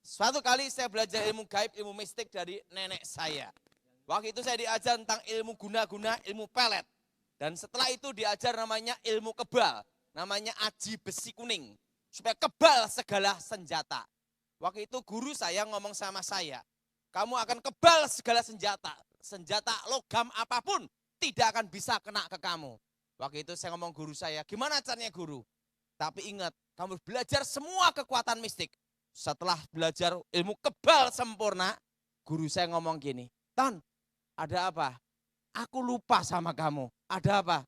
Suatu kali saya belajar ilmu gaib, ilmu mistik dari nenek saya. Waktu itu saya diajar tentang ilmu guna-guna, ilmu pelet. Dan setelah itu diajar namanya ilmu kebal. Namanya aji besi kuning. Supaya kebal segala senjata. Waktu itu guru saya ngomong sama saya. Kamu akan kebal segala senjata. Senjata logam apapun tidak akan bisa kena ke kamu. Waktu itu saya ngomong guru saya, gimana caranya guru? Tapi ingat, kamu belajar semua kekuatan mistik. Setelah belajar ilmu kebal sempurna, guru saya ngomong gini, Ton, ada apa? Aku lupa sama kamu. Ada apa?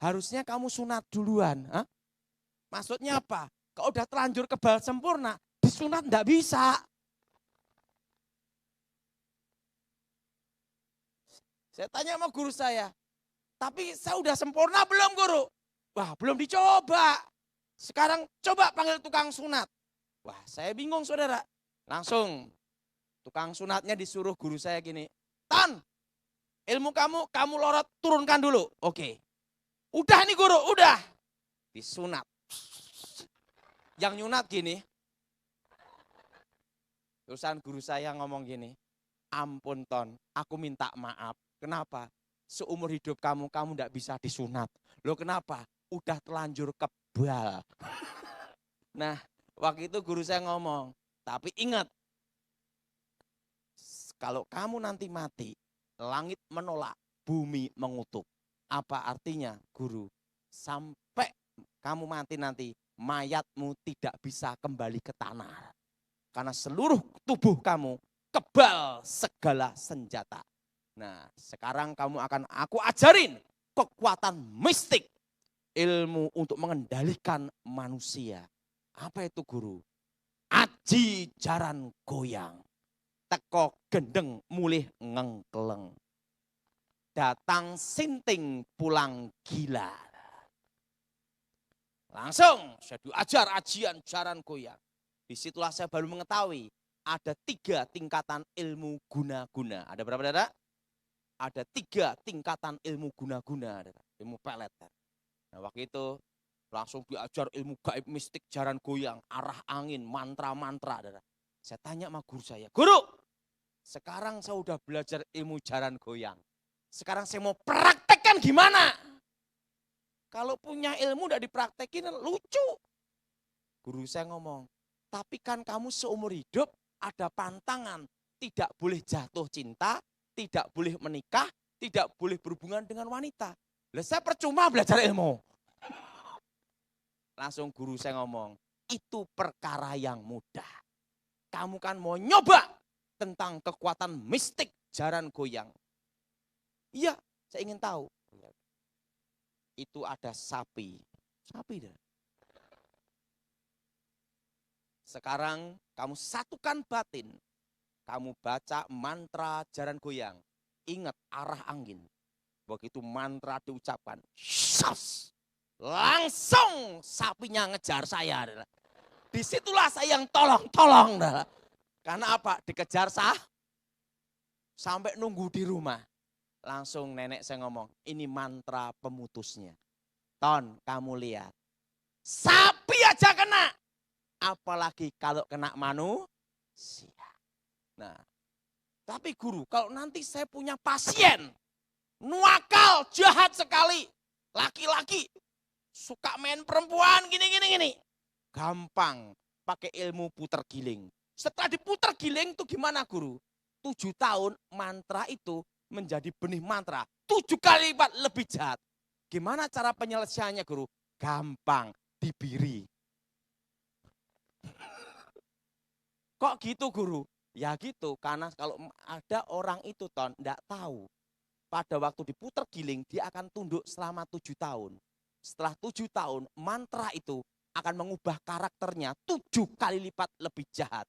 Harusnya kamu sunat duluan. Hah? Maksudnya apa? Kalau udah terlanjur kebal sempurna, disunat enggak bisa. Saya tanya sama guru saya, tapi saya udah sempurna belum guru? Wah, belum dicoba. Sekarang coba panggil tukang sunat. Wah, saya bingung saudara. Langsung tukang sunatnya disuruh guru saya gini. Tan, ilmu kamu lorot turunkan dulu. Oke. Udah nih guru, udah. Disunat. Yang nyunat gini. Terusan guru saya ngomong gini. Ampun Ton, aku minta maaf. Kenapa? Seumur hidup kamu enggak bisa disunat. Loh kenapa? Udah terlanjur kebal. Nah, waktu itu guru saya ngomong, tapi ingat, kalau kamu nanti mati, langit menolak, bumi mengutuk. Apa artinya guru? Sampai kamu mati nanti, mayatmu tidak bisa kembali ke tanah. Karena seluruh tubuh kamu kebal segala senjata. Nah, sekarang kamu akan aku ajarin kekuatan mistik. Ilmu untuk mengendalikan manusia. Apa itu guru? Aji jaran goyang. Teko gendeng mulih ngengkeleng. Datang sinting pulang gila. Langsung saya diajar ajian jaran goyang. Disitulah saya baru mengetahui ada 3 tingkatan ilmu guna-guna. Ada berapa saudara? Ada 3 tingkatan ilmu guna-guna. Ilmu pelet. Nah waktu itu langsung diajar ilmu gaib mistik jaran goyang, arah angin, mantra-mantra. Saya tanya sama guru saya, guru sekarang saya udah belajar ilmu jaran goyang. Sekarang saya mau praktekkan gimana? Kalau punya ilmu udah dipraktekin lucu. Guru saya ngomong, tapi kan kamu seumur hidup ada pantangan. Tidak boleh jatuh cinta, tidak boleh menikah, tidak boleh berhubungan dengan wanita. Lah saya percuma belajar ilmu. Langsung guru saya ngomong, itu perkara yang mudah. Kamu kan mau nyoba tentang kekuatan mistik jaran goyang. Iya, saya ingin tahu. Itu ada sapi. Sapi dah. Sekarang kamu satukan batin. Kamu baca mantra jaran goyang. Ingat arah angin. Begitu mantra diucapkan. Shos, langsung sapinya ngejar saya. Disitulah saya yang tolong. Karena apa? Dikejar sampai nunggu di rumah. Langsung nenek saya ngomong, ini mantra pemutusnya. Ton, kamu lihat. Sapi aja kena. Apalagi kalau kena manusia. Nah, tapi guru, kalau nanti saya punya pasien. Nuakal, jahat sekali. Laki-laki. Suka main perempuan, gini. Gampang, pakai ilmu puter giling. Setelah diputer giling itu gimana guru? 7 tahun mantra itu menjadi benih mantra 7 kali lipat lebih jahat. Gimana cara penyelesaiannya guru? Gampang, dibiri. Kok gitu guru? Ya gitu, karena kalau ada orang itu Ton, enggak tahu. Pada waktu diputer giling, dia akan tunduk selama 7 tahun. Setelah 7 tahun, mantra itu akan mengubah karakternya 7 kali lipat lebih jahat.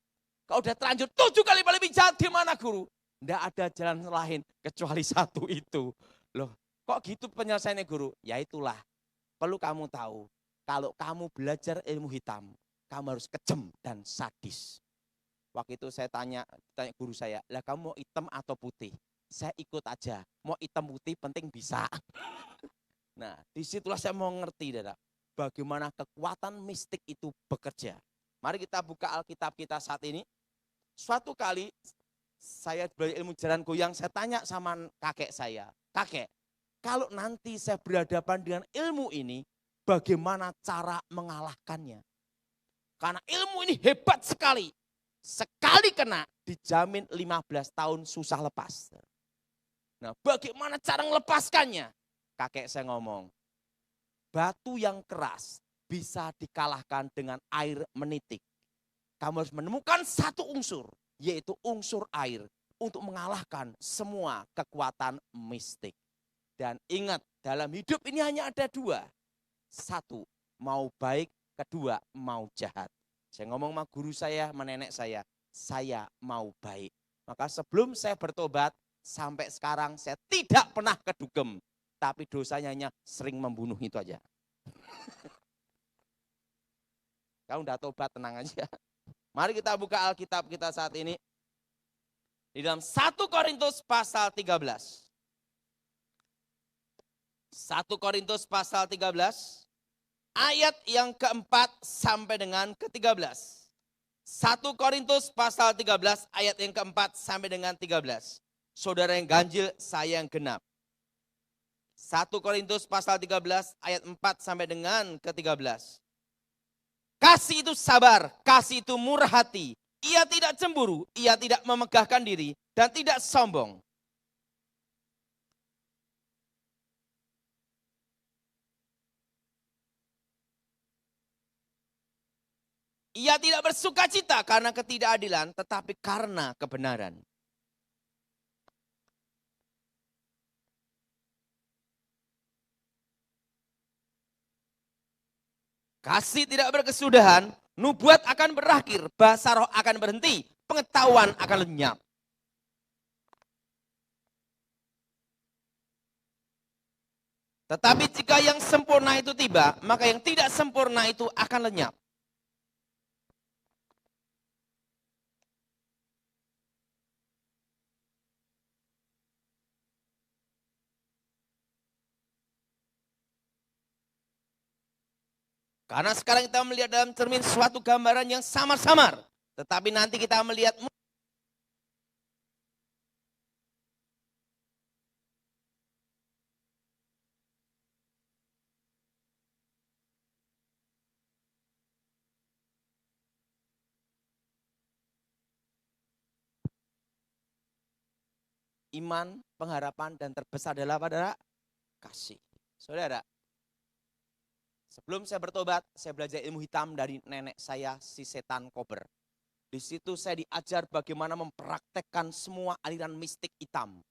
Kalau udah terlanjur 7 kali lipat lebih jahat, gimana guru? Enggak ada jalan lain kecuali satu itu. Loh, kok gitu penyelesaiannya guru? Ya itulah, perlu kamu tahu. Kalau kamu belajar ilmu hitam, kamu harus kejam dan sadis. Waktu itu saya tanya guru saya, lah kamu mau hitam atau putih? Saya ikut aja, mau hitam putih penting bisa. Nah, disitulah saya mau ngerti, bagaimana kekuatan mistik itu bekerja. Mari kita buka Alkitab kita saat ini. Suatu kali saya belajar ilmu jaran goyang, saya tanya sama kakek saya, kakek, kalau nanti saya berhadapan dengan ilmu ini, bagaimana cara mengalahkannya? Karena ilmu ini hebat sekali. Sekali kena, dijamin 15 tahun susah lepas. Nah, bagaimana cara melepaskannya? Kakek saya ngomong, batu yang keras bisa dikalahkan dengan air menitik. Kamu harus menemukan satu unsur, yaitu unsur air, untuk mengalahkan semua kekuatan mistik. Dan ingat, dalam hidup ini hanya ada dua. Satu, mau baik, kedua, mau jahat. Saya ngomong sama guru saya, sama nenek saya mau baik. Maka sebelum saya bertobat, sampai sekarang saya tidak pernah kedugem. Tapi dosanya hanya sering membunuh itu aja. Kamu udah tobat, tenang aja. Mari kita buka Alkitab kita saat ini. Di dalam 1 Korintus pasal 13. 1 Korintus pasal 13. Ayat yang keempat sampai dengan ke-13. 1 Korintus pasal 13 ayat yang keempat sampai dengan 13. Saudara yang ganjil, saya yang genap. 1 Korintus pasal 13 ayat 4 sampai dengan ke-13. Kasih itu sabar, kasih itu murah hati. Ia tidak cemburu, ia tidak memegahkan diri, dan tidak sombong. Ia tidak bersuka cita karena ketidakadilan, tetapi karena kebenaran. Kasih tidak berkesudahan, nubuat akan berakhir, bahasa roh akan berhenti, pengetahuan akan lenyap. Tetapi jika yang sempurna itu tiba, maka yang tidak sempurna itu akan lenyap. Karena sekarang kita melihat dalam cermin suatu gambaran yang samar-samar. Tetapi nanti kita melihat iman, pengharapan, dan terbesar adalah pada kasih. Saudara, sebelum saya bertobat, saya belajar ilmu hitam dari nenek saya, si setan kober. Di situ saya diajar bagaimana mempraktekkan semua aliran mistik hitam.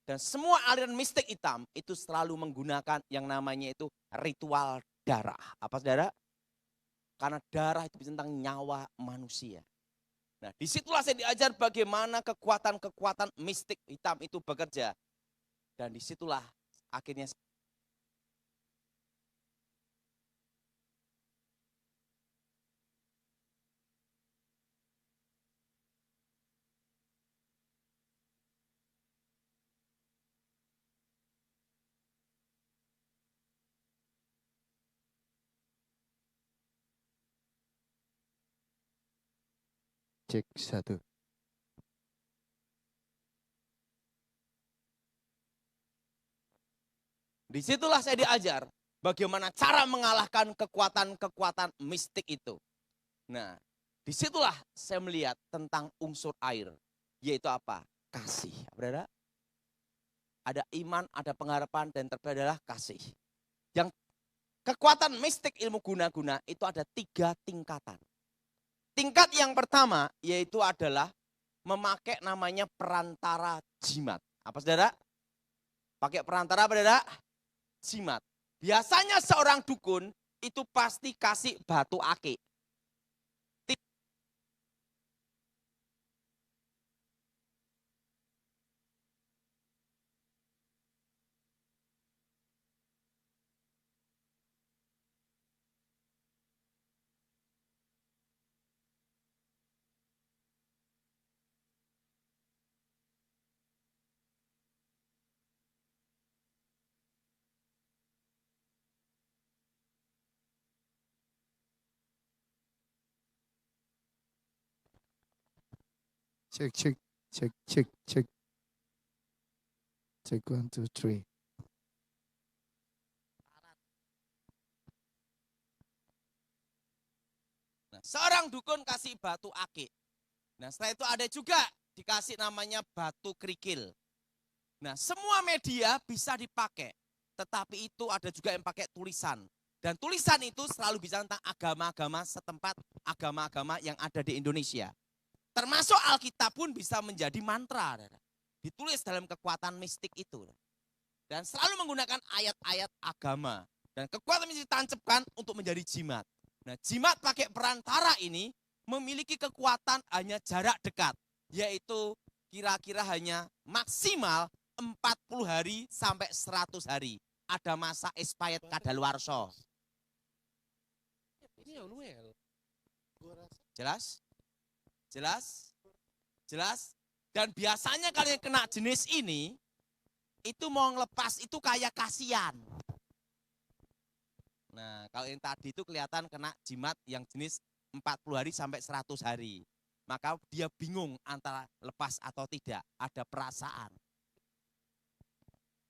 Dan semua aliran mistik hitam itu selalu menggunakan yang namanya itu ritual darah. Apa saudara? Karena darah itu tentang nyawa manusia. Nah, disitulah saya diajar bagaimana kekuatan-kekuatan mistik hitam itu bekerja. Dan disitulah akhirnya Cek 1. disitulah saya diajar bagaimana cara mengalahkan kekuatan-kekuatan mistik itu. Nah, disitulah saya melihat tentang unsur air. Yaitu apa? Kasih. Berada? Ada iman, ada pengharapan, dan terbaik adalah kasih. Yang kekuatan mistik ilmu guna-guna itu ada 3 tingkatan. Tingkat yang pertama yaitu adalah memakai namanya perantara jimat. Apa saudara? Pakai perantara apa saudara? Jimat. Biasanya seorang dukun itu pasti kasih batu ake. Cek, cek, cek, cek, cek. Cek 1, 2, 3. Nah, seorang dukun kasih batu akik. Nah, setelah itu ada juga dikasih namanya batu kerikil. Nah, semua media bisa dipakai. Tetapi itu ada juga yang pakai tulisan. Dan tulisan itu selalu bicara tentang agama-agama setempat, agama-agama yang ada di Indonesia. Termasuk Alkitab pun bisa menjadi mantra. Ditulis dalam kekuatan mistik itu. Dan selalu menggunakan ayat-ayat agama. Dan kekuatan mistik ditancapkan untuk menjadi jimat. Nah, jimat pakai perantara ini memiliki kekuatan hanya jarak dekat. Yaitu kira-kira hanya maksimal 40 hari sampai 100 hari. Ada masa expired kadaluarsa. Jelas? Jelas? Jelas? Dan biasanya kalau yang kena jenis ini, itu mau ngelepas itu kayak kasihan. Nah, kalau yang tadi itu kelihatan kena jimat yang jenis 40 hari sampai 100 hari. Maka dia bingung antara lepas atau tidak. Ada perasaan.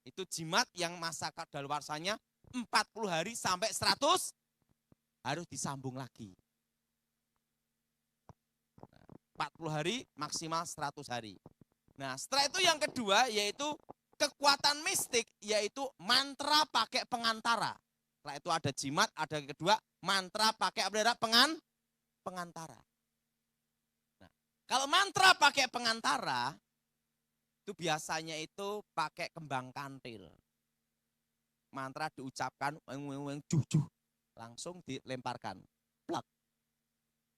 Itu jimat yang masa kadaluarsanya 40 hari sampai 100 harus disambung lagi. 40 hari maksimal 100 hari. Nah, setelah itu yang kedua yaitu kekuatan mistik, yaitu mantra pakai pengantara. Setelah itu ada jimat, ada yang kedua mantra pakai pengantara. Nah, kalau mantra pakai pengantara, itu biasanya itu pakai kembang kantil. Mantra diucapkan, jujuh, langsung dilemparkan. Plak.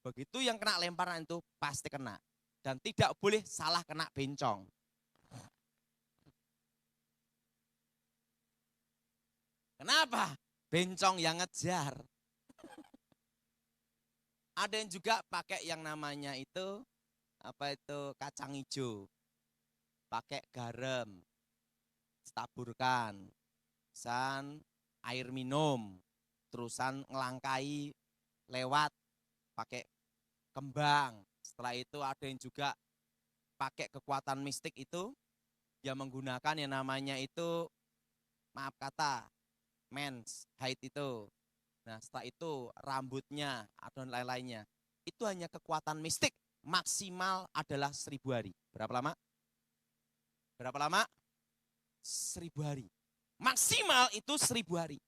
Begitu yang kena lemparan itu pasti kena. Dan tidak boleh salah kena bencong. Kenapa? Bencong yang ngejar. Ada yang juga pakai yang namanya itu, kacang hijau. Pakai garam, taburkan, air minum, terusan ngelangkai lewat pakai kembang. Setelah itu ada yang juga pakai kekuatan mistik itu, yang menggunakan yang namanya itu, maaf kata, mens, haid itu. Nah, setelah itu rambutnya atau lain-lainnya. Itu hanya kekuatan mistik, maksimal adalah 1000 hari. Berapa lama? Berapa lama? 1000 hari. Maksimal itu 1000 hari.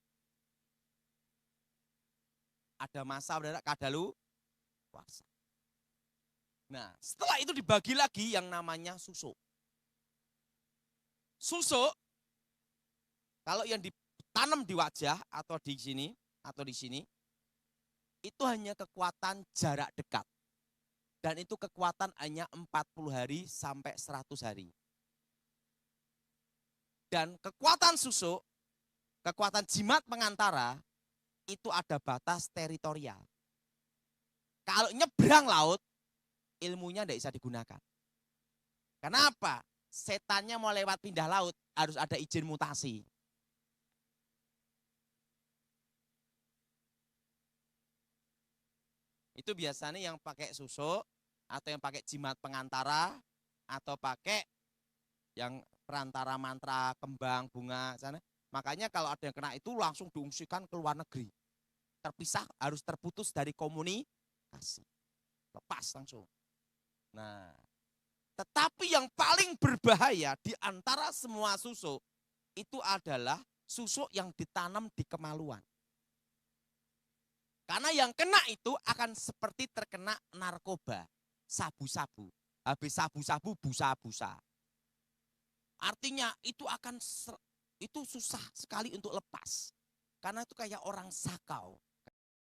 Ada masa kadaluarsa. Nah, setelah itu dibagi lagi yang namanya susuk. Susuk, kalau yang ditanam di wajah atau di sini, itu hanya kekuatan jarak dekat. Dan itu kekuatan hanya 40 hari sampai 100 hari. Dan kekuatan susuk, kekuatan jimat pengantara, itu ada batas teritorial. Kalau nyebrang laut, ilmunya tidak bisa digunakan. Kenapa? Setannya mau lewat pindah laut, harus ada izin mutasi. Itu biasanya yang pakai susuk, atau yang pakai jimat pengantara, atau pakai yang perantara mantra, kembang, bunga, sana. Makanya kalau ada yang kena itu langsung diungsikan ke luar negeri. Terpisah, harus terputus dari komunikasi. Lepas langsung. Nah, tetapi yang paling berbahaya di antara semua susuk, itu adalah susuk yang ditanam di kemaluan. Karena yang kena itu akan seperti terkena narkoba, sabu-sabu. Habis sabu-sabu, busa-busa. Artinya itu susah sekali untuk lepas. Karena itu kayak orang sakau.